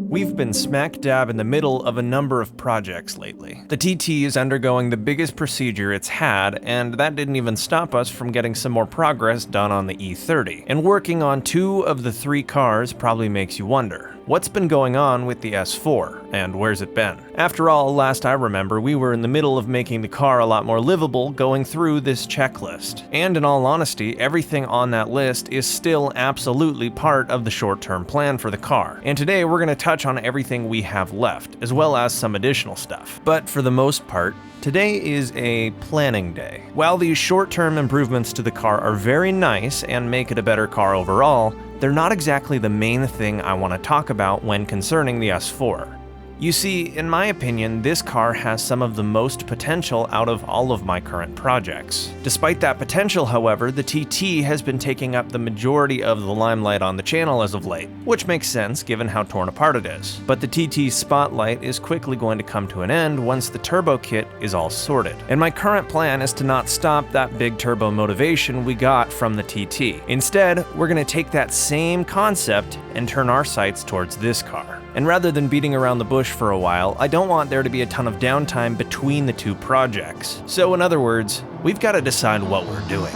We've been smack dab in the middle of a number of projects lately. The TT is undergoing the biggest procedure it's had, and that didn't even stop us from getting some more progress done on the E30. And working on 2 of the 3 cars probably makes you wonder, what's been going on with the S4, and where's it been? After all, last I remember, we were in the middle of making the car a lot more livable going through this checklist. And in all honesty, everything on that list is still absolutely part of the short-term plan for the car. And today we're going to touch on everything we have left, as well as some additional stuff. But for the most part, today is a planning day. While these short-term improvements to the car are very nice and make it a better car overall, they're not exactly the main thing I want to talk about when concerning the S4. You see, in my opinion, this car has some of the most potential out of all of my current projects. Despite that potential, however, the TT has been taking up the majority of the limelight on the channel as of late, which makes sense given how torn apart it is. But the TT's spotlight is quickly going to come to an end once the turbo kit is all sorted. And my current plan is to not stop that big turbo motivation we got from the TT. Instead, we're going to take that same concept and turn our sights towards this car. And rather than beating around the bush for a while, I don't want there to be a ton of downtime between the 2 projects. So in other words, we've got to decide what we're doing.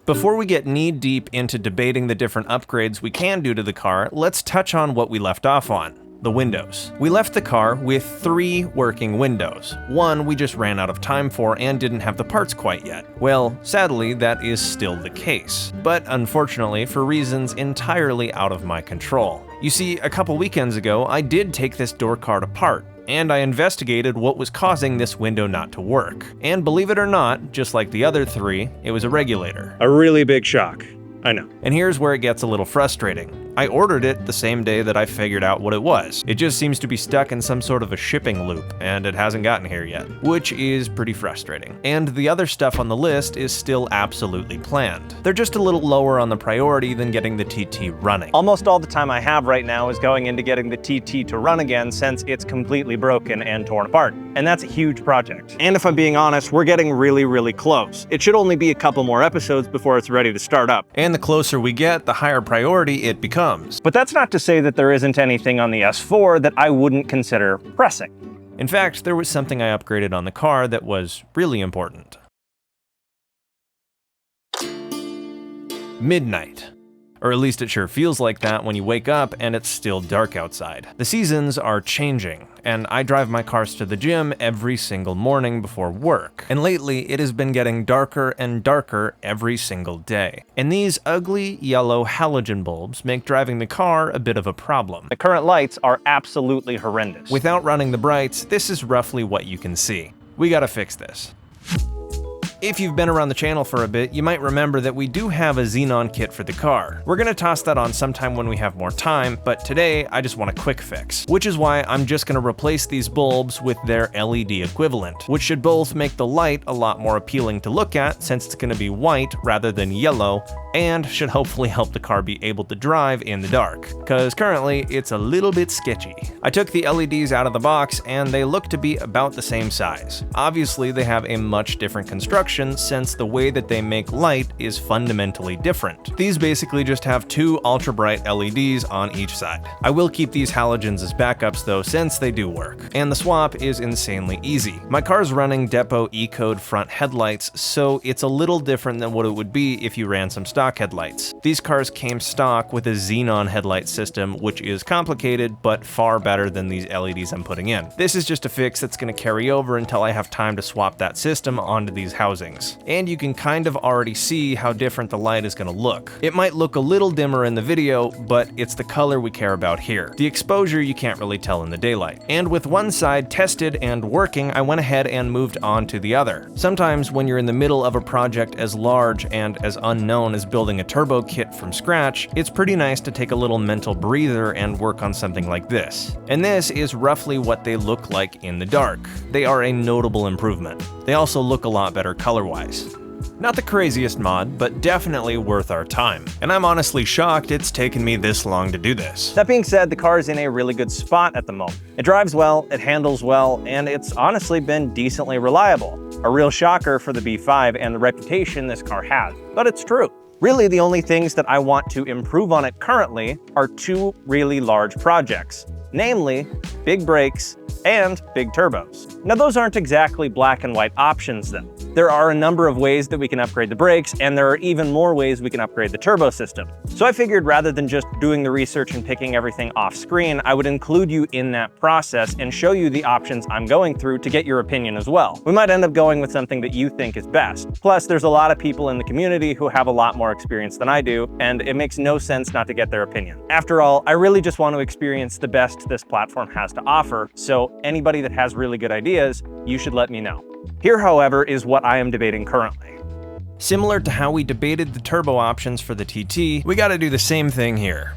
Before we get knee-deep into debating the different upgrades we can do to the car, let's touch on what we left off on. The windows. We left the car with 3 working windows. 1 we just ran out of time for and didn't have the parts quite yet. Well, sadly, that is still the case. But unfortunately, for reasons entirely out of my control. You see, a couple weekends ago, I did take this door card apart, and I investigated what was causing this window not to work. And believe it or not, just like the other 3, it was a regulator. A really big shock. I know. And here's where it gets a little frustrating. I ordered it the same day that I figured out what it was. It just seems to be stuck in some sort of a shipping loop, and it hasn't gotten here yet, which is pretty frustrating. And the other stuff on the list is still absolutely planned. They're just a little lower on the priority than getting the TT running. Almost all the time I have right now is going into getting the TT to run again since it's completely broken and torn apart. And that's a huge project. And if I'm being honest, we're getting really close. It should only be a couple more episodes before it's ready to start up. And the closer we get, the higher priority it becomes. But that's not to say that there isn't anything on the S4 that I wouldn't consider pressing. In fact, there was something I upgraded on the car that was really important. Midnight. Or at least it sure feels like that when you wake up and it's still dark outside. The seasons are changing, and I drive my cars to the gym every single morning before work. And lately, it has been getting darker and darker every single day. And these ugly yellow halogen bulbs make driving the car a bit of a problem. The current lights are absolutely horrendous. Without running the brights, this is roughly what you can see. We gotta fix this. If you've been around the channel for a bit, you might remember that we do have a xenon kit for the car. We're gonna toss that on sometime when we have more time, but today I just want a quick fix. Which is why I'm just gonna replace these bulbs with their LED equivalent, which should both make the light a lot more appealing to look at since it's gonna be white rather than yellow, and should hopefully help the car be able to drive in the dark, cause currently it's a little bit sketchy. I took the LEDs out of the box and they look to be about the same size. Obviously they have a much different construction since the way that they make light is fundamentally different. These basically just have 2 ultra bright LEDs on each side. I will keep these halogens as backups though since they do work, and the swap is insanely easy. My car's running Depot E-Code front headlights, so it's a little different than what it would be if you ran some stock headlights. These cars came stock with a xenon headlight system, which is complicated but far better than these LEDs I'm putting in. This is just a fix that's going to carry over until I have time to swap that system onto these housings. housings. And you can kind of already see how different the light is going to look. It might look a little dimmer in the video, but it's the color we care about here. The exposure you can't really tell in the daylight. And with one side tested and working, I went ahead and moved on to the other. Sometimes when you're in the middle of a project as large and as unknown as building a turbo kit from scratch, it's pretty nice to take a little mental breather and work on something like this. And this is roughly what they look like in the dark. They are a notable improvement. They also look a lot better color-wise. Not the craziest mod, but definitely worth our time. And I'm honestly shocked it's taken me this long to do this. That being said, the car is in a really good spot at the moment. It drives well, it handles well, and it's honestly been decently reliable. A real shocker for the B5 and the reputation this car has, but it's true. Really, the only things that I want to improve on it currently are two really large projects, namely big brakes and big turbos. Now, those aren't exactly black and white options though. There are a number of ways that we can upgrade the brakes, and there are even more ways we can upgrade the turbo system. So I figured rather than just doing the research and picking everything off screen, I would include you in that process and show you the options I'm going through to get your opinion as well. We might end up going with something that you think is best. Plus, there's a lot of people in the community who have a lot more experience than I do, and it makes no sense not to get their opinion. After all, I really just want to experience the best this platform has to offer, so anybody that has really good ideas, you should let me know. Here, however, is what I am debating currently. Similar to how we debated the turbo options for the TT, we gotta do the same thing here.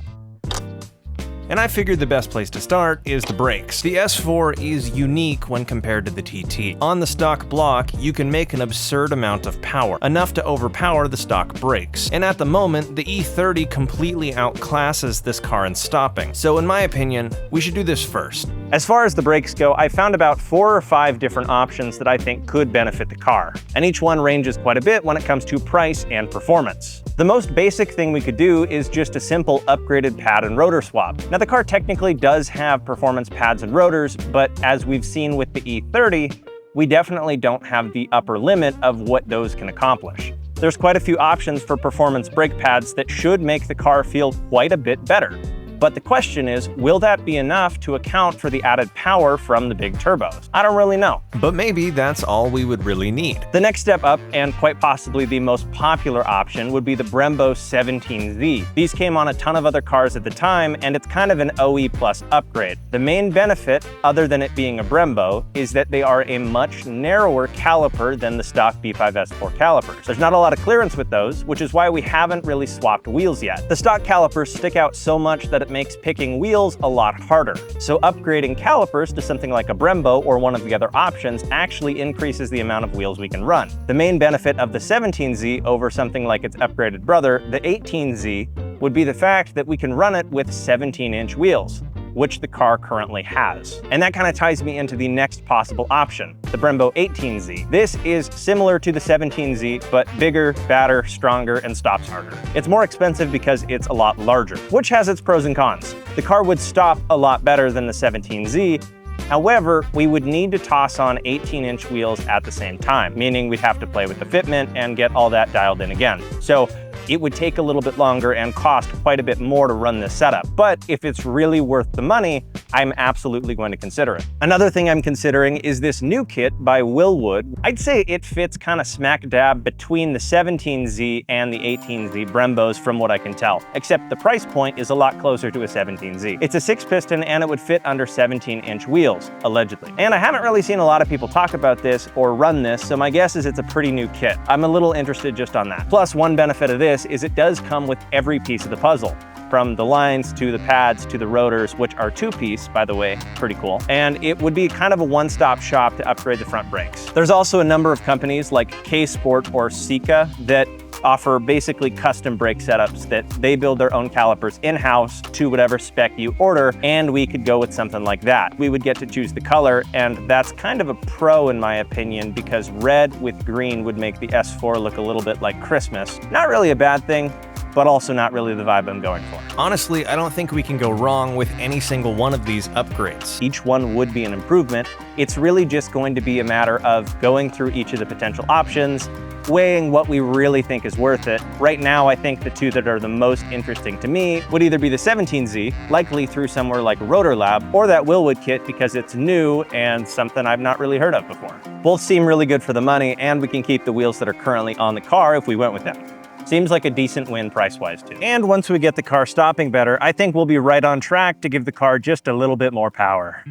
And I figured the best place to start is the brakes. The S4 is unique when compared to the TT. On the stock block, you can make an absurd amount of power, enough to overpower the stock brakes. And at the moment, the E30 completely outclasses this car in stopping. So in my opinion, we should do this first. As far as the brakes go, I found about 4 or 5 different options that I think could benefit the car, and each one ranges quite a bit when it comes to price and performance. The most basic thing we could do is just a simple upgraded pad and rotor swap. Now, the car technically does have performance pads and rotors, but as we've seen with the E30, we definitely don't have the upper limit of what those can accomplish. There's quite a few options for performance brake pads that should make the car feel quite a bit better. But the question is, will that be enough to account for the added power from the big turbos? I don't really know. But maybe that's all we would really need. The next step up, and quite possibly the most popular option, would be the Brembo 17Z. These came on a ton of other cars at the time, and it's kind of an OE plus upgrade. The main benefit, other than it being a Brembo, is that they are a much narrower caliper than the stock B5 S4 calipers. There's not a lot of clearance with those, which is why we haven't really swapped wheels yet. The stock calipers stick out so much that it makes picking wheels a lot harder. So upgrading calipers to something like a Brembo or one of the other options actually increases the amount of wheels we can run. The main benefit of the 17Z over something like its upgraded brother, the 18Z, would be the fact that we can run it with 17-inch wheels, which the car currently has. And that kind of ties me into the next possible option, the Brembo 18Z. This is similar to the 17Z, but bigger, badder, stronger, and stops harder. It's more expensive because it's a lot larger, which has its pros and cons. The car would stop a lot better than the 17Z. However, we would need to toss on 18-inch wheels at the same time, meaning we'd have to play with the fitment and get all that dialed in again. So it would take a little bit longer and cost quite a bit more to run this setup. But if it's really worth the money, I'm absolutely going to consider it. Another thing I'm considering is this new kit by Wilwood. I'd say it fits kind of smack dab between the 17Z and the 18Z Brembos from what I can tell, except the price point is a lot closer to a 17Z. It's a 6-piston and it would fit under 17-inch wheels, allegedly. And I haven't really seen a lot of people talk about this or run this, so my guess is it's a pretty new kit. I'm a little interested just on that. Plus, one benefit of this is it does come with every piece of the puzzle, from the lines to the pads to the rotors, which are 2-piece, by the way, pretty cool. And it would be kind of a one-stop shop to upgrade the front brakes. There's also a number of companies like K-Sport or Sika that offer basically custom brake setups that they build their own calipers in-house to whatever spec you order, and we could go with something like that. We would get to choose the color, and that's kind of a pro in my opinion, because red with green would make the S4 look a little bit like Christmas. Not really a bad thing, but also not really the vibe I'm going for. Honestly, I don't think we can go wrong with any single one of these upgrades. Each one would be an improvement. It's really just going to be a matter of going through each of the potential options, weighing what we really think is worth it. Right now, I think the two that are the most interesting to me would either be the 17Z, likely through somewhere like Rotor Lab, or that Wilwood kit because it's new and something I've not really heard of before. Both seem really good for the money, and we can keep the wheels that are currently on the car if we went with them. Seems like a decent win price-wise too. And once we get the car stopping better, I think we'll be right on track to give the car just a little bit more power.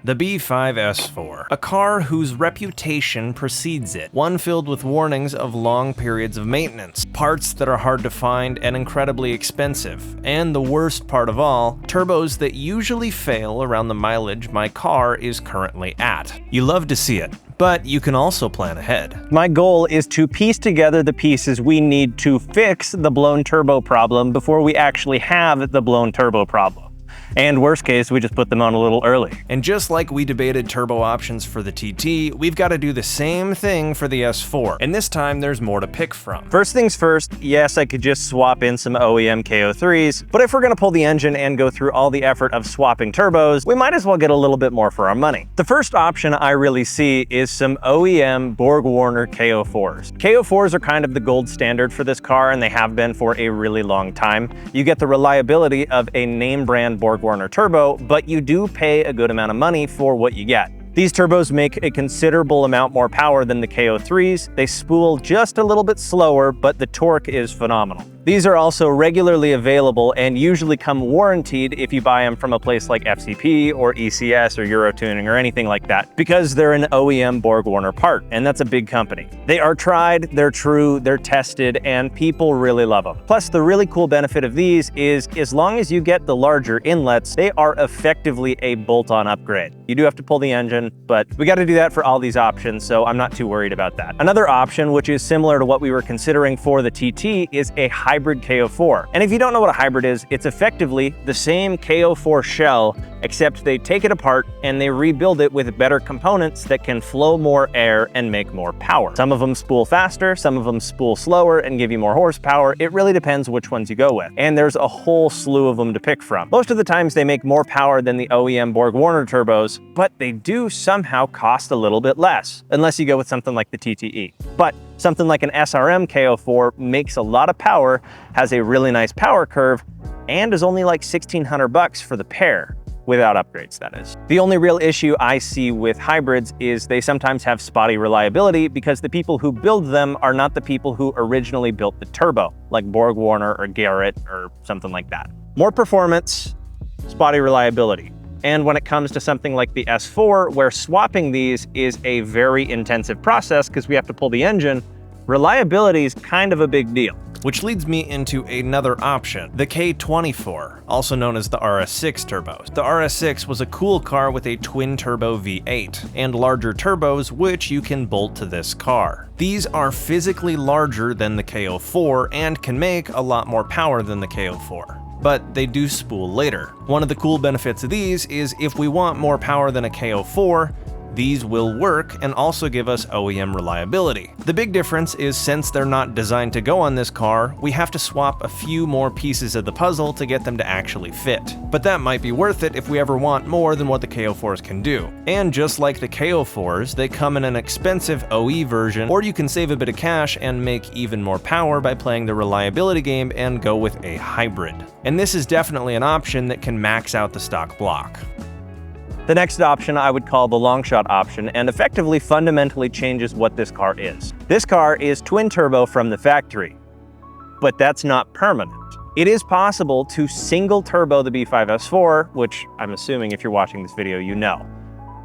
The B5S4, a car whose reputation precedes it, one filled with warnings of long periods of maintenance, parts that are hard to find and incredibly expensive, and the worst part of all, turbos that usually fail around the mileage my car is currently at. You love to see it, but you can also plan ahead. My goal is to piece together the pieces we need to fix the blown turbo problem before we actually have the blown turbo problem. And worst case, we just put them on a little early. And just like we debated turbo options for the TT, we've got to do the same thing for the S4, and this time there's more to pick from. First things first, yes, I could just swap in some OEM KO3s, but if we're gonna pull the engine and go through all the effort of swapping turbos, we might as well get a little bit more for our money. The first option I really see is some OEM Borg-Warner KO4s. KO4s are kind of the gold standard for this car, and they have been for a really long time. You get the reliability of a name brand Borg-Warner turbo, but you do pay a good amount of money for what you get. These turbos make a considerable amount more power than the KO3s. They spool just a little bit slower, but the torque is phenomenal. These are also regularly available and usually come warranted if you buy them from a place like FCP or ECS or Eurotuning or anything like that, because they're an OEM Borg-Warner part, and that's a big company. They are tried, they're true, they're tested, and people really love them. Plus, the really cool benefit of these is as long as you get the larger inlets, they are effectively a bolt-on upgrade. You do have to pull the engine, but we got to do that for all these options, so I'm not too worried about that. Another option, which is similar to what we were considering for the TT, is a hybrid KO4. And if you don't know what a hybrid is, it's effectively the same KO4 shell, except they take it apart and they rebuild it with better components that can flow more air and make more power. Some of them spool faster, some of them spool slower and give you more horsepower. It really depends which ones you go with. And there's a whole slew of them to pick from. Most of the times they make more power than the OEM Borg-Warner turbos, but they do somehow cost a little bit less, unless you go with something like the TTE. But something like an SRM KO4 makes a lot of power, has a really nice power curve, and is only like $1,600 for the pair. Without upgrades, that is. The only real issue I see with hybrids is they sometimes have spotty reliability because the people who build them are not the people who originally built the turbo, like Borg-Warner or Garrett or something like that. More performance, spotty reliability. And when it comes to something like the S4, where swapping these is a very intensive process because we have to pull the engine, reliability is kind of a big deal. Which leads me into another option, the K24, also known as the RS6 turbos. The RS6 was a cool car with a twin-turbo V8 and larger turbos which you can bolt to this car. These are physically larger than the KO4 and can make a lot more power than the KO4. But they do spool later. One of the cool benefits of these is if we want more power than a KO4, these will work and also give us OEM reliability. The big difference is since they're not designed to go on this car, we have to swap a few more pieces of the puzzle to get them to actually fit. But that might be worth it if we ever want more than what the KO4s can do. And just like the KO4s, they come in an expensive OE version, or you can save a bit of cash and make even more power by playing the reliability game and go with a hybrid. And this is definitely an option that can max out the stock block. The next option I would call the long shot option, and effectively fundamentally changes what this car is. This car is twin turbo from the factory, but that's not permanent. It is possible to single turbo the B5S4, which I'm assuming if you're watching this video you know.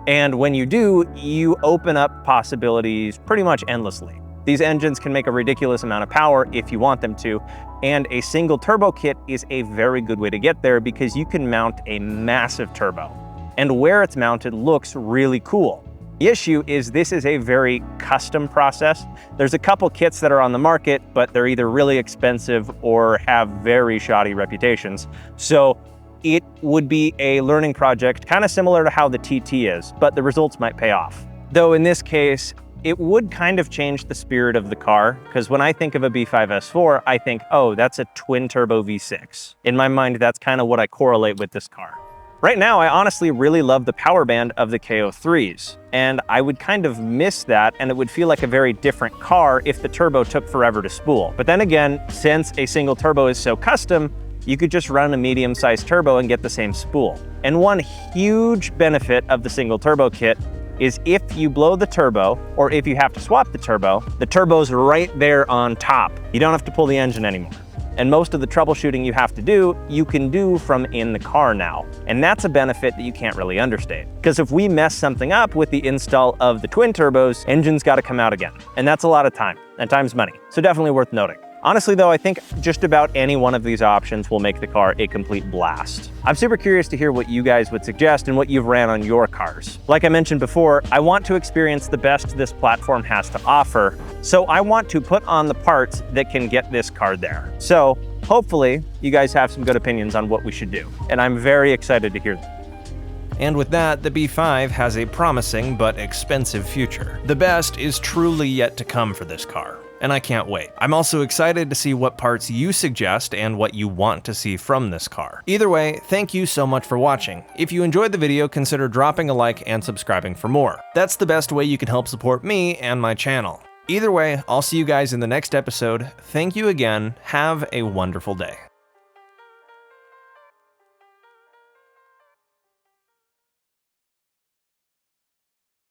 And when you do, you open up possibilities pretty much endlessly. These engines can make a ridiculous amount of power if you want them to, and a single turbo kit is a very good way to get there because you can mount a massive turbo. And where it's mounted looks really cool. The issue is this is a very custom process. There's a couple kits that are on the market, but they're either really expensive or have very shoddy reputations. So it would be a learning project, kind of similar to how the TT is, but the results might pay off. Though in this case, it would kind of change the spirit of the car, because when I think of a B5S4, I think, oh, that's a twin turbo V6. In my mind, that's kind of what I correlate with this car. Right now, I honestly really love the power band of the KO3s, and I would kind of miss that, and it would feel like a very different car if the turbo took forever to spool. But then again, since a single turbo is so custom, you could just run a medium-sized turbo and get the same spool. And one huge benefit of the single turbo kit is if you blow the turbo, or if you have to swap the turbo's right there on top. You don't have to pull the engine anymore. And most of the troubleshooting you have to do, you can do from in the car now. And that's a benefit that you can't really understate. Because if we mess something up with the install of the twin turbos, engine's got to come out again. And that's a lot of time, and time's money. So definitely worth noting. Honestly though, I think just about any one of these options will make the car a complete blast. I'm super curious to hear what you guys would suggest and what you've ran on your cars. Like I mentioned before, I want to experience the best this platform has to offer, so I want to put on the parts that can get this car there. So hopefully you guys have some good opinions on what we should do, and I'm very excited to hear them. And with that, the B5 has a promising but expensive future. The best is truly yet to come for this car, and I can't wait. I'm also excited to see what parts you suggest and what you want to see from this car. Either way, thank you so much for watching. If you enjoyed the video, consider dropping a like and subscribing for more. That's the best way you can help support me and my channel. Either way, I'll see you guys in the next episode. Thank you again. Have a wonderful day.